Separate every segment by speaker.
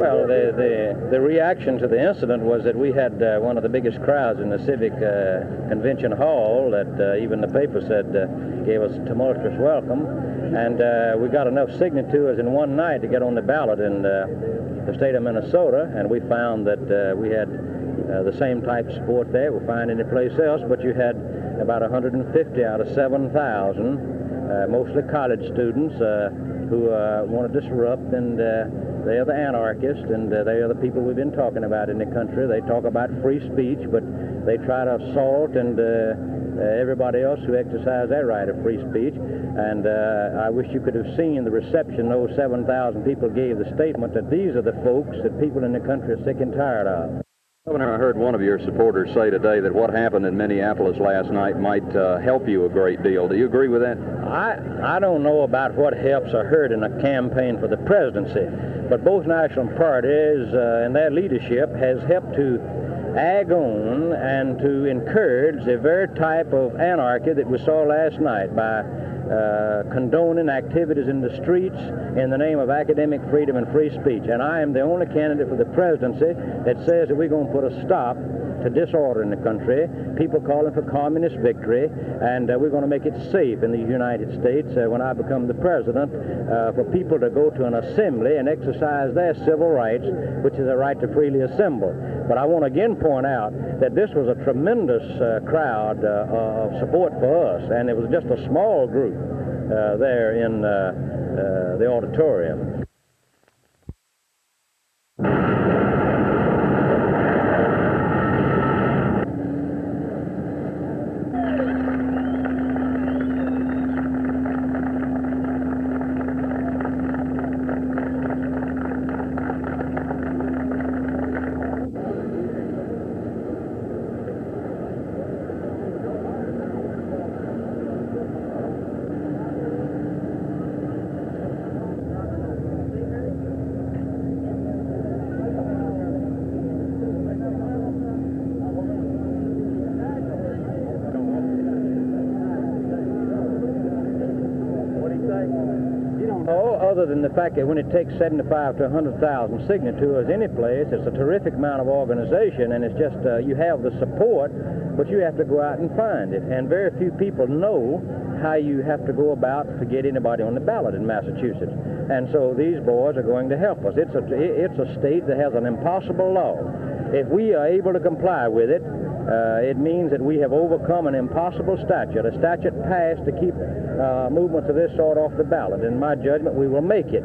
Speaker 1: Well, the reaction to the incident was that we had one of the biggest crowds in the Civic Convention Hall that even the paper said gave us a tumultuous welcome. And we got enough signatures in one night to get on the ballot in the state of Minnesota, and we found that we had the same type of support there we find anyplace else, but you had about 150 out of 7,000, mostly college students who want to disrupt, and they are the anarchists, and they are the people we've been talking about in the country. They talk about free speech, but they try to assault and everybody else who exercise their right of free speech. And I wish you could have seen the reception those 7,000 people gave the statement that these are the folks that people in the country are sick and tired of.
Speaker 2: Governor, I heard one of your supporters say today that what happened in Minneapolis last night might help you a great deal. Do you agree with that?
Speaker 1: I don't know about what helps or hurt in a campaign for the presidency, but both national parties and their leadership has helped to ag on and to encourage the very type of anarchy that we saw last night by condoning activities in the streets in the name of academic freedom and free speech. And I am the only candidate for the presidency that says that we're going to put a stop to disorder in the country, people calling for communist victory, and we're going to make it safe in the United States when I become the president for people to go to an assembly and exercise their civil rights, which is a right to freely assemble. But I want to again point out that this was a tremendous crowd of support for us, and it was just a small group there in the auditorium. Other than the fact that when it takes 75 to 100,000 signatures any place, it's a terrific amount of organization, and it's just you have the support, but you have to go out and find it. And very few people know how you have to go about to get anybody on the ballot in Massachusetts. And so these boys are going to help us. It's a state that has an impossible law. If we are able to comply with it, it means that we have overcome an impossible statute, a statute passed to keep movements of this sort off the ballot. In my judgment, we will make it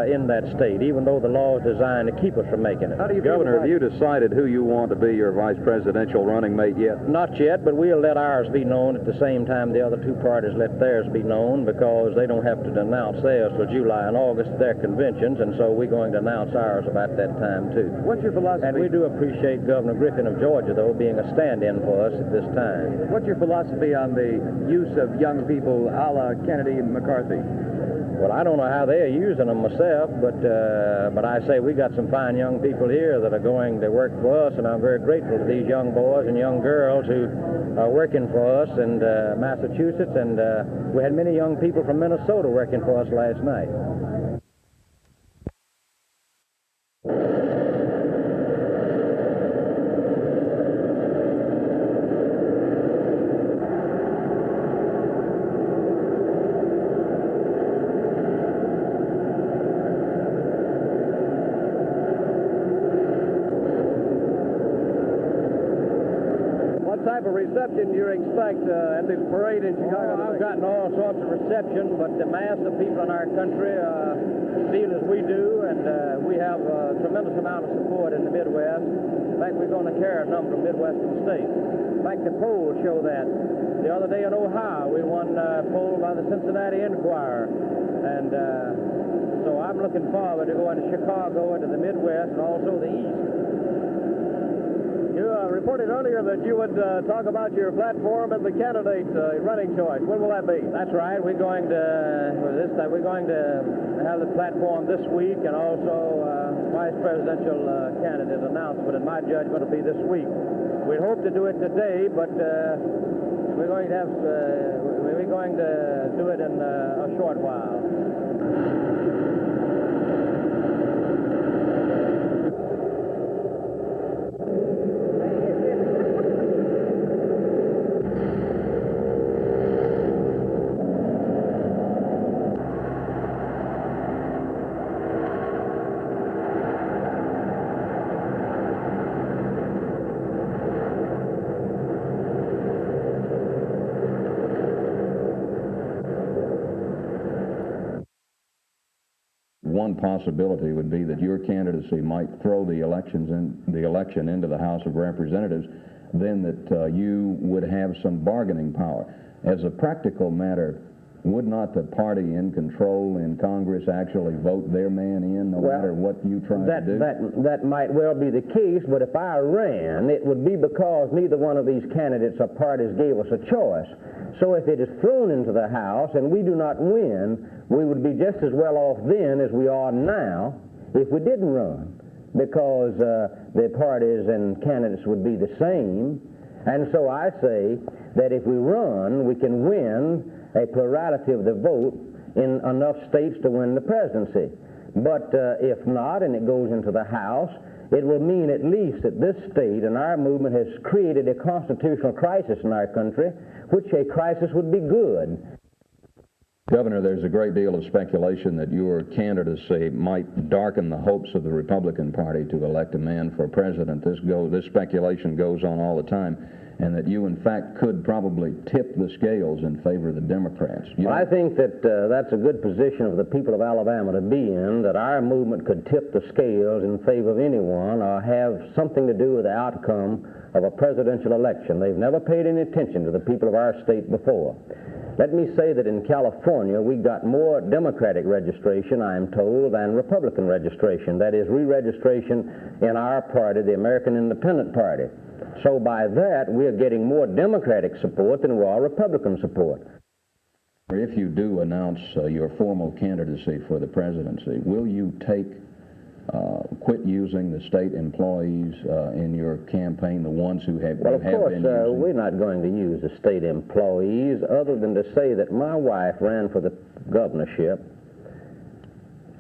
Speaker 1: in that state, even though the law is designed to keep us from making it.
Speaker 2: How do you, Governor, have you decided who you want to be your vice presidential running mate yet?
Speaker 1: Not yet, but we'll let ours be known at the same time the other two parties let theirs be known, because they don't have to announce theirs till July and August at their conventions, and so we're going to announce ours about that time, too.
Speaker 3: What's your philosophy?
Speaker 1: And we do appreciate Governor Griffin of Georgia, though, being a stand-in for us at this time.
Speaker 3: What's your philosophy on the use of young people a la Kennedy and McCarthy?
Speaker 1: Well, I don't know how they're using them myself, but I say we got some fine young people here that are going to work for us, and I'm very grateful to these young boys and young girls who are working for us in Massachusetts, and we had many young people from Minnesota working for us last night.
Speaker 3: Type of reception do you expect at this parade in Chicago?
Speaker 1: I've gotten all sorts of reception, but the mass of people in our country feel as we do, and we have a tremendous amount of support in the Midwest. In fact, we're going to carry a number of Midwestern states. In fact, the polls show that. The other day in Ohio, we won a poll by the Cincinnati Enquirer, and so I'm looking forward to going to Chicago, into the Midwest, and also the East.
Speaker 3: You reported earlier that you would talk about your platform and the candidate running choice. When will that be?
Speaker 1: That's right. We're going to have the platform this week, and also vice presidential candidate announcement. In my judgment, will be this week. We'd hope to do it today, but we're going to do it in a short while.
Speaker 2: one possibility would be that your candidacy might throw the election into the House of Representatives, then that you would have some bargaining power. As a practical matter, would not the party in control in Congress actually vote their man in, no matter what you try to do?
Speaker 1: That might well be the case, but if I ran, it would be because neither one of these candidates or parties gave us a choice. So if it is thrown into the House and we do not win, we would be just as well off then as we are now if we didn't run, because the parties and candidates would be the same. And so I say that if we run, we can win a plurality of the vote in enough states to win the presidency. But if not, and it goes into the House, it will mean at least that this state and our movement has created a constitutional crisis in our country, which a crisis would be good.
Speaker 2: Governor, there's a great deal of speculation that your candidacy might darken the hopes of the Republican Party to elect a man for president. This speculation goes on all the time, and that you, in fact, could probably tip the scales in favor of the Democrats.
Speaker 1: Well, I think that that's a good position of the people of Alabama to be in, that our movement could tip the scales in favor of anyone or have something to do with the outcome of a presidential election. They've never paid any attention to the people of our state before. Let me say that in California, we got more Democratic registration, I am told, than Republican registration. That is, re-registration in our party, the American Independent Party. So by that, we are getting more Democratic support than we are Republican support.
Speaker 2: If you do announce your formal candidacy for the presidency, will you quit using the state employees in your campaign, the ones who have been using?
Speaker 1: Well, of course, we're not going to use the state employees, other than to say that my wife ran for the governorship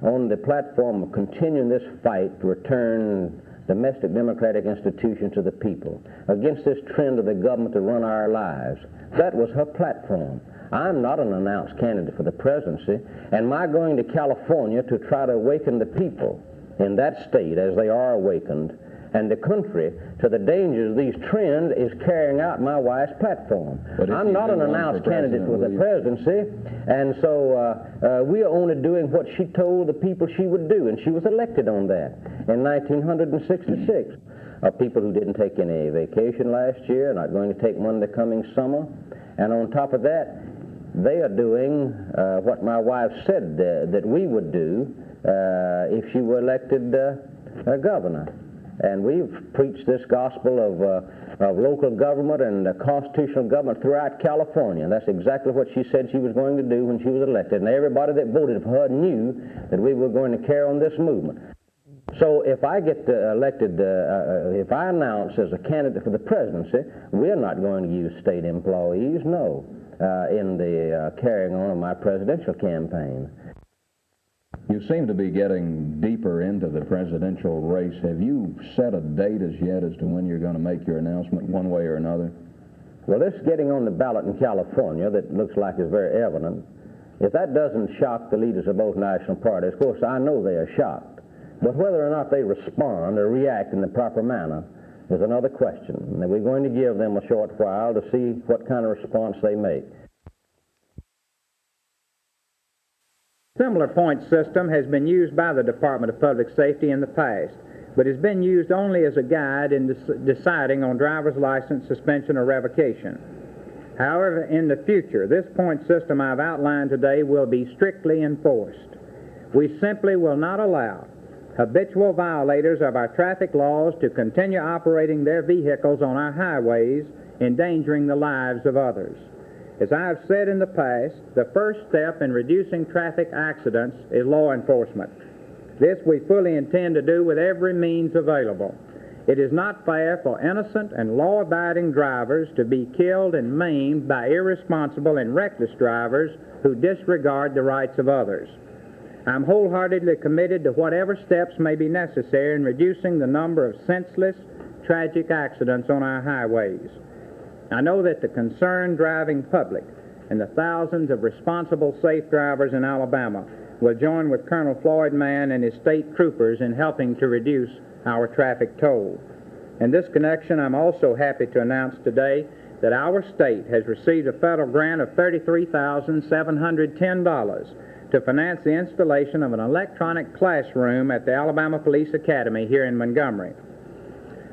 Speaker 1: on the platform of continuing this fight to return domestic democratic institutions to the people, against this trend of the government to run our lives. That was her platform. I'm not an announced candidate for the presidency, and my going to California to try to awaken the people in that state as they are awakened, and the country to the dangers of these trends, is carrying out my wife's platform. I'm not an announced candidate for the presidency, and so we are only doing what she told the people she would do, and she was elected on that in 1966. People who didn't take any vacation last year, not going to take one the coming summer, and on top of that, they are doing what my wife said that we would do if she were elected governor. And we've preached this gospel of local government and constitutional government throughout California. That's exactly what she said she was going to do when she was elected. And everybody that voted for her knew that we were going to carry on this movement. So if I get elected, if I announce as a candidate for the presidency, we're not going to use state employees, no, in the carrying on of my presidential campaign.
Speaker 2: You seem to be getting deeper into the presidential race. Have you set a date as yet as to when you're going to make your announcement one way or another?
Speaker 1: Well, this getting on the ballot in California, that looks like is very evident. If that doesn't shock the leaders of both national parties, of course, I know they are shocked. But whether or not they respond or react in the proper manner is another question. And we're going to give them a short while to see what kind of response they make.
Speaker 4: Similar point system has been used by the Department of Public Safety in the past, but has been used only as a guide in deciding on driver's license suspension or revocation. However, in the future, this point system I've outlined today will be strictly enforced. We simply will not allow habitual violators of our traffic laws to continue operating their vehicles on our highways, endangering the lives of others. As I have said in the past, the first step in reducing traffic accidents is law enforcement. This we fully intend to do with every means available. It is not fair for innocent and law-abiding drivers to be killed and maimed by irresponsible and reckless drivers who disregard the rights of others. I'm wholeheartedly committed to whatever steps may be necessary in reducing the number of senseless, tragic accidents on our highways. I know that the concerned driving public and the thousands of responsible safe drivers in Alabama will join with Colonel Floyd Mann and his state troopers in helping to reduce our traffic toll. In this connection, I'm also happy to announce today that our state has received a federal grant of $33,710 to finance the installation of an electronic classroom at the Alabama Police Academy here in Montgomery.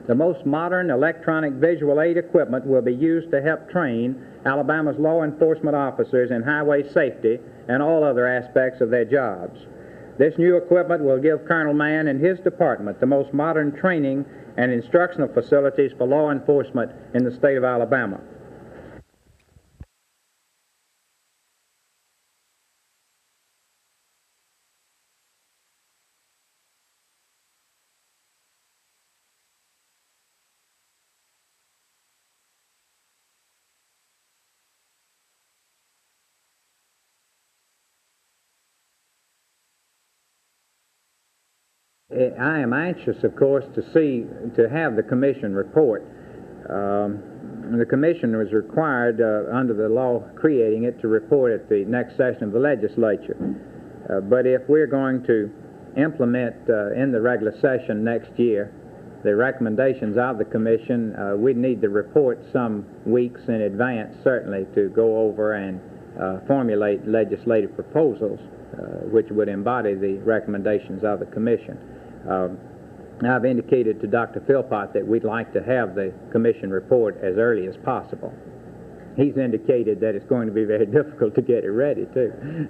Speaker 4: The most modern electronic visual aid equipment will be used to help train Alabama's law enforcement officers in highway safety and all other aspects of their jobs. This new equipment will give Colonel Mann and his department the most modern training and instructional facilities for law enforcement in the state of Alabama. I am anxious, of course, to have the commission report. The commission was required, under the law creating it, to report at the next session of the legislature. But if we're going to implement in the regular session next year the recommendations of the commission, we'd need to report some weeks in advance, certainly, to go over and formulate legislative proposals which would embody the recommendations of the commission. I've indicated to Dr. Philpott that we'd like to have the commission report as early as possible. He's indicated that it's going to be very difficult to get it ready, too.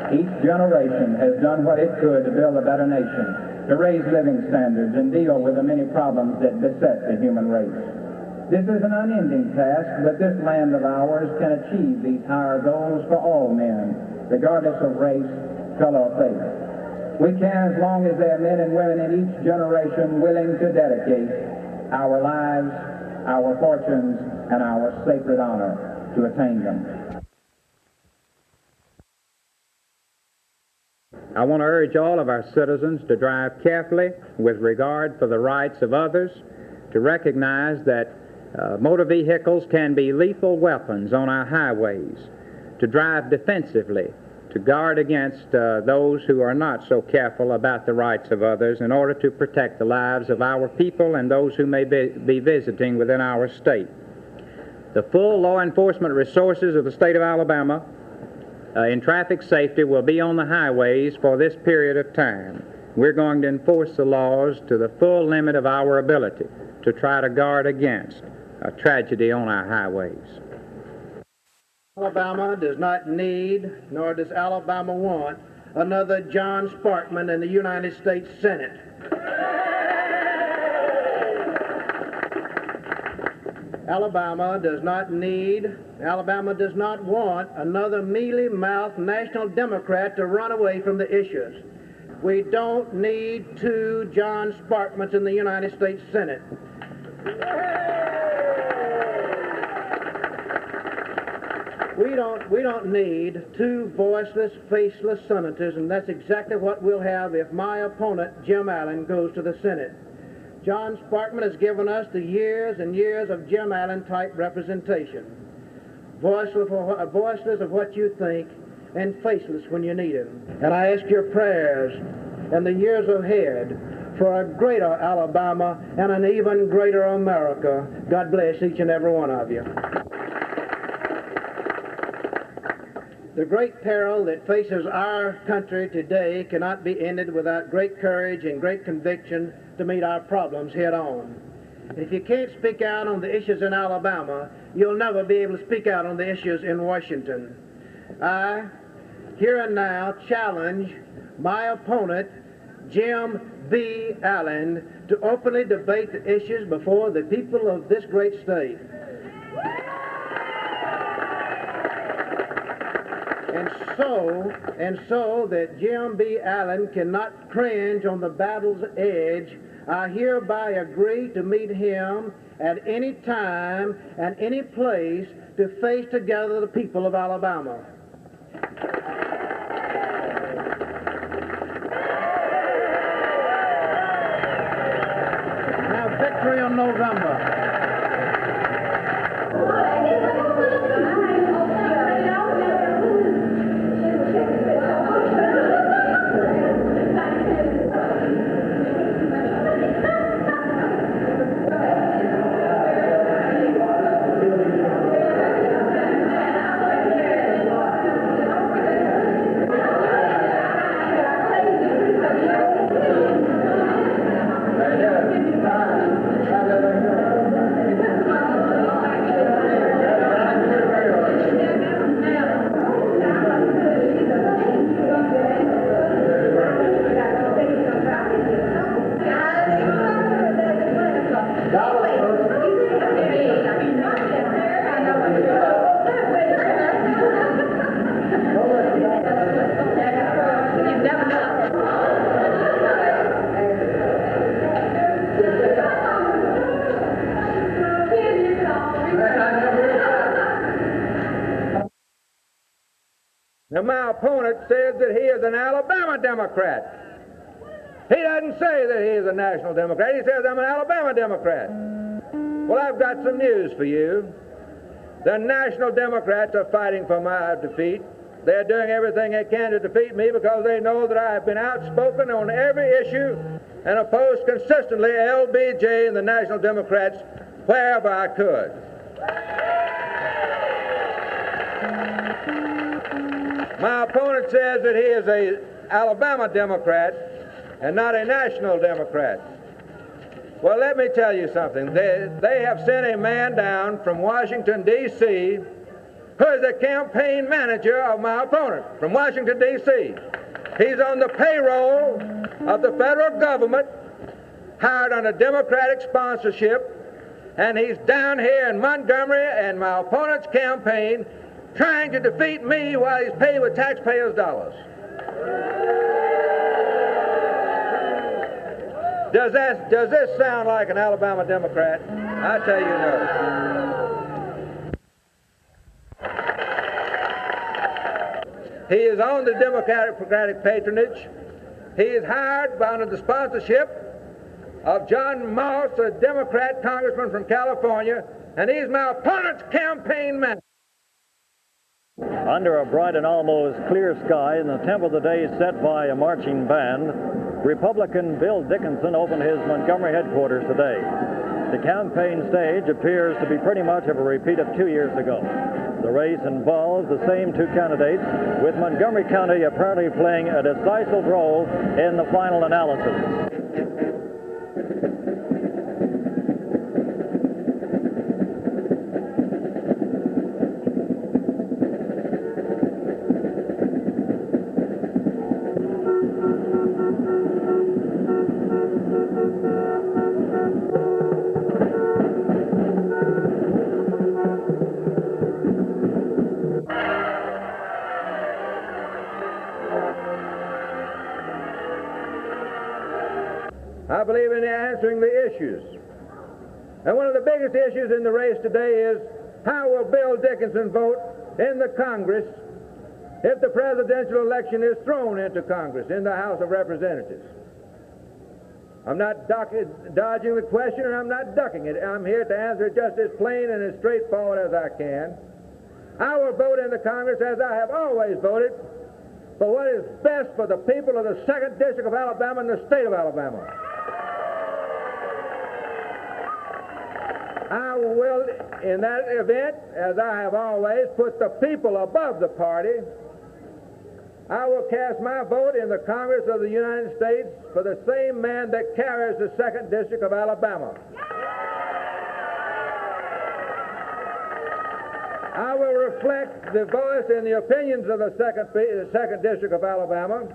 Speaker 5: Each generation has done what it could to build a better nation, to raise living standards, and deal with the many problems that beset the human race. This is an unending task, but this land of ours can achieve these higher goals for all men, regardless of race, color, or faith. We can, as long as there are men and women in each generation willing to dedicate our lives, our fortunes, and our sacred honor to attain them.
Speaker 4: I want to urge all of our citizens to drive carefully with regard for the rights of others, to recognize that motor vehicles can be lethal weapons on our highways, to drive defensively, to guard against those who are not so careful about the rights of others in order to protect the lives of our people and those who may be visiting within our state. The full law enforcement resources of the state of Alabama in traffic safety will be on the highways for this period of time. We're going to enforce the laws to the full limit of our ability to try to guard against a tragedy on our highways.
Speaker 6: Alabama does not need, nor does Alabama want, another John Sparkman in the United States Senate. Alabama does not need, Alabama does not want another mealy-mouthed national Democrat to run away from the issues. We don't need two John Sparkmans in the United States Senate. We don't need two voiceless, faceless senators, and that's exactly what we'll have if my opponent, Jim Allen, goes to the Senate. John Sparkman has given us the years and years of Jim Allen-type representation. Voiceless of what you think and faceless when you need him. And I ask your prayers in the years ahead for a greater Alabama and an even greater America. God bless each and every one of you. The great peril that faces our country today cannot be ended without great courage and great conviction to meet our problems head on. If you can't speak out on the issues in Alabama, you'll never be able to speak out on the issues in Washington. I, here and now, challenge my opponent, Jim B. Allen, to openly debate the issues before the people of this great state. And so that Jim B. Allen cannot cringe on the battle's edge I hereby agree to meet him at any time and any place to face together the people of Alabama. Now, victory in November.
Speaker 4: Now, my opponent says that he is an Alabama Democrat. He doesn't say that he is a national Democrat. He says, I'm an Alabama Democrat. Well, I've got some news for you. The national Democrats are fighting for my defeat. They're doing everything they can to defeat me because they know that I have been outspoken on every issue and opposed consistently LBJ and the national Democrats wherever I could. My opponent says that he is an Alabama Democrat and not a national Democrat. Well, let me tell you something. They have sent a man down from Washington, D.C., who is the campaign manager of my opponent from Washington, D.C. He's on the payroll of the federal government, hired under Democratic sponsorship, and he's down here in Montgomery and my opponent's campaign trying to defeat me while he's paid with taxpayers' dollars. Does this sound like an Alabama Democrat? I tell you no. He is on the Democratic patronage. He is hired under the sponsorship of John Moss, a Democrat congressman from California, and he's my opponent's campaign manager.
Speaker 1: Under a bright and almost clear sky in the tempo of the day set by a marching band, Republican Bill Dickinson opened his Montgomery headquarters today. The campaign stage appears to be pretty much of a repeat of 2 years ago. The race involves the same two candidates, with Montgomery County apparently playing a decisive role in the final analysis.
Speaker 4: I believe in answering the issues. And one of the biggest issues in the race today is how will Bill Dickinson vote in the Congress if the presidential election is thrown into Congress, in the House of Representatives? I'm not dodging the question, and I'm not ducking it. I'm here to answer it just as plain and as straightforward as I can. I will vote in the Congress as I have always voted for what is best for the people of the 2nd District of Alabama and the state of Alabama. I will, in that event, as I have always, put the people above the party. I will cast my vote in the Congress of the United States for the same man that carries the 2nd District of Alabama. I will reflect the voice and the opinions of the 2nd District of Alabama,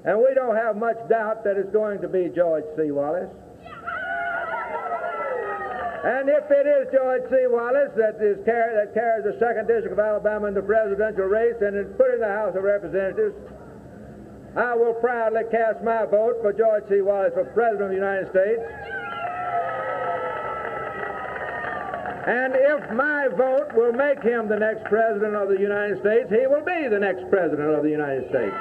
Speaker 4: and we don't have much doubt that it's going to be George C. Wallace. And if it is George C. Wallace that carries the 2nd District of Alabama in the presidential race and is put in the House of Representatives,
Speaker 3: I will proudly cast my vote for George C. Wallace for President of the United States. And if my vote will make him the next President of the United States, he will be the next President of the United States.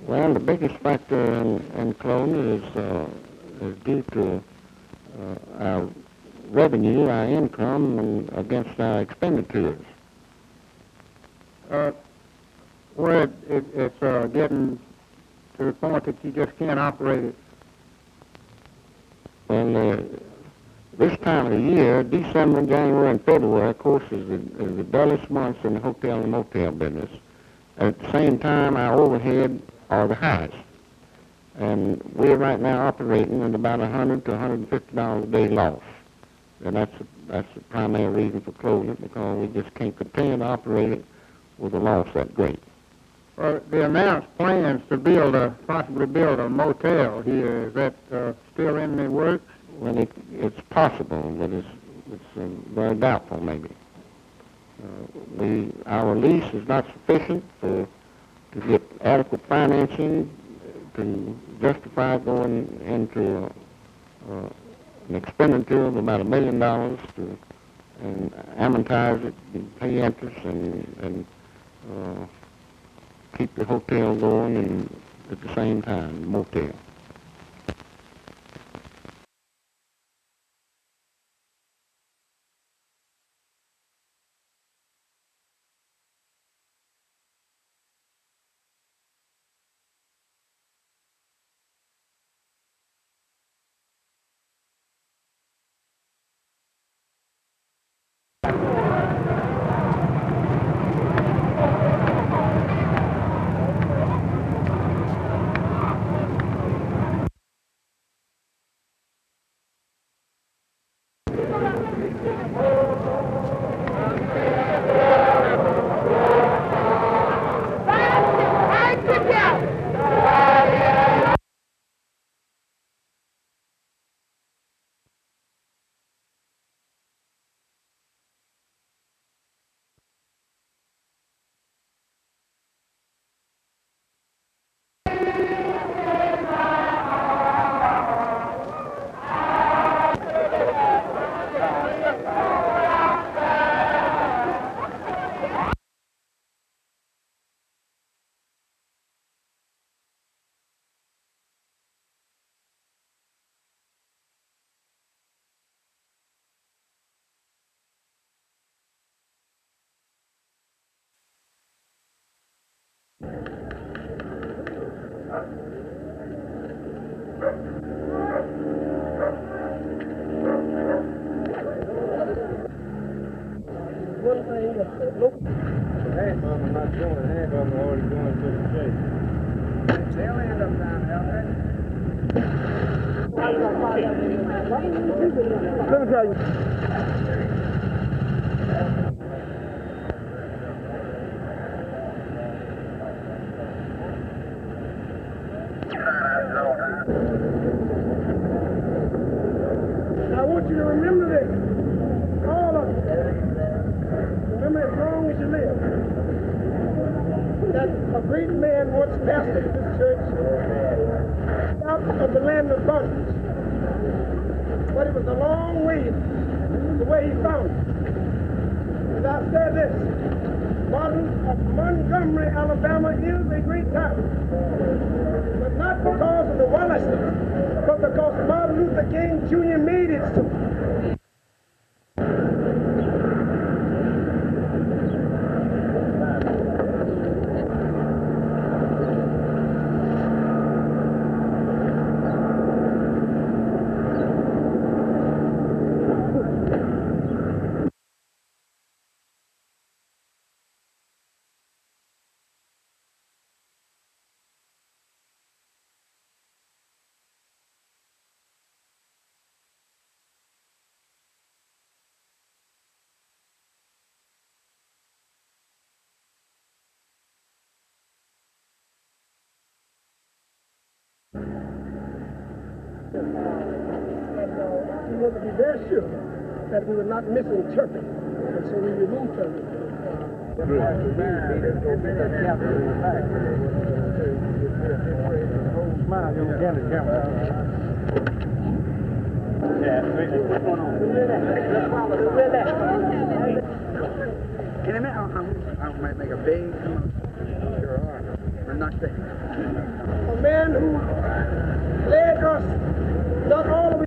Speaker 7: Well, the biggest factor in clothing is due to our revenue, our income, and against our expenditures.
Speaker 4: Where it's getting to the point that you just can't operate it.
Speaker 7: Well, this time of the year, December, January, and February, of course, is the dullest months in the hotel and motel business. At the same time, our overhead are the highest. And we're right now operating at about $100 to $150 a day loss. And that's the primary reason for closing it, because we just can't continue to operate it with a loss that great.
Speaker 4: Well, the announced plans to possibly build a motel here, is that still in the works?
Speaker 7: Well, it's possible, but it's very doubtful, maybe. Our lease is not sufficient to get adequate financing to justify going into an expenditure of about $1 million and amortize it and pay interest and keep the hotel going and at the same time motel.
Speaker 3: Half of them are not going, half of them are already going to the chase. They'll end up down there. Let me tell you. I want you to remember this, all of you. Remember as long as you live, that a great man once pastored this church out of the land of bondage. But it was a long way the way he found it. And I said this, Montgomery, Alabama is a great town. But not because of the Wallaces, but because Martin Luther King Jr. made it so. We want to be very sure that we will not misinterpret, and so we removed her.
Speaker 8: In a minute, I might make a big sure are. We're not there.
Speaker 3: A man who led us not all the way.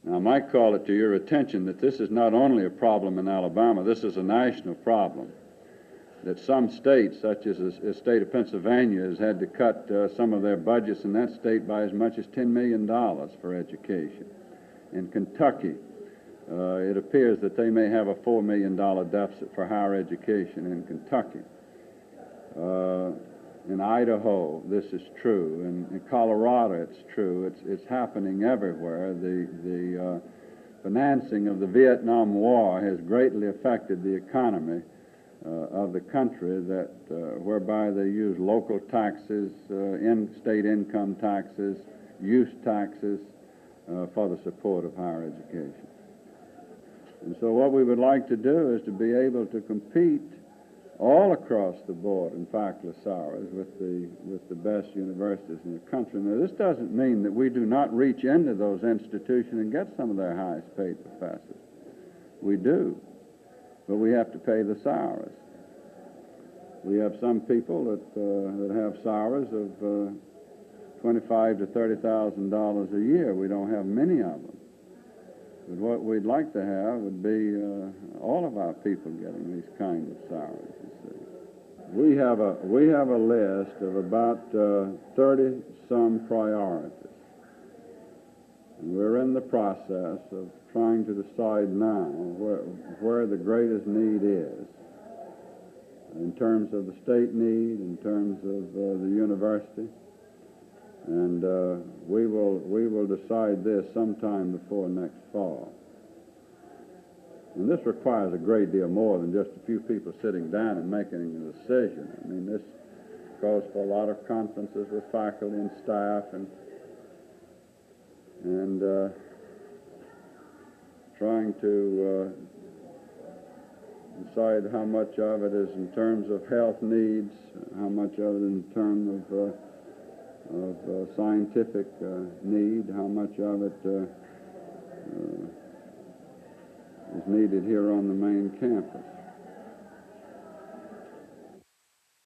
Speaker 9: Now, I might call it to your attention that this is not only a problem in Alabama, this is a national problem. That some states, such as the state of Pennsylvania, has had to cut some of their budgets in that state by as much as $10 million for education. In Kentucky, it appears that they may have a $4 million deficit for higher education in Kentucky. In Idaho, this is true. In Colorado, it's true. It's happening everywhere. The financing of the Vietnam War has greatly affected the economy of the country, that whereby they use local taxes, state income taxes, use taxes for the support of higher education. And so what we would like to do is to be able to compete all across the board in faculty salaries with the best universities in the country. Now, this doesn't mean that we do not reach into those institutions and get some of their highest paid professors. We do, but we have to pay the salaries. We have some people that have salaries of $25,000 to $30,000 a year. We don't have many of them. But what we'd like to have would be all of our people getting these kinds of salaries, you see. We have a list of about 30-some priorities. And we're in the process of trying to decide now where the greatest need is, in terms of the state need, in terms of the university. And we will decide this sometime before next fall. And this requires a great deal more than just a few people sitting down and making a decision. I mean, this calls for a lot of conferences with faculty and staff, and trying to decide how much of it is in terms of health needs, how much of it in terms of scientific need, how much of it is needed here on the main campus.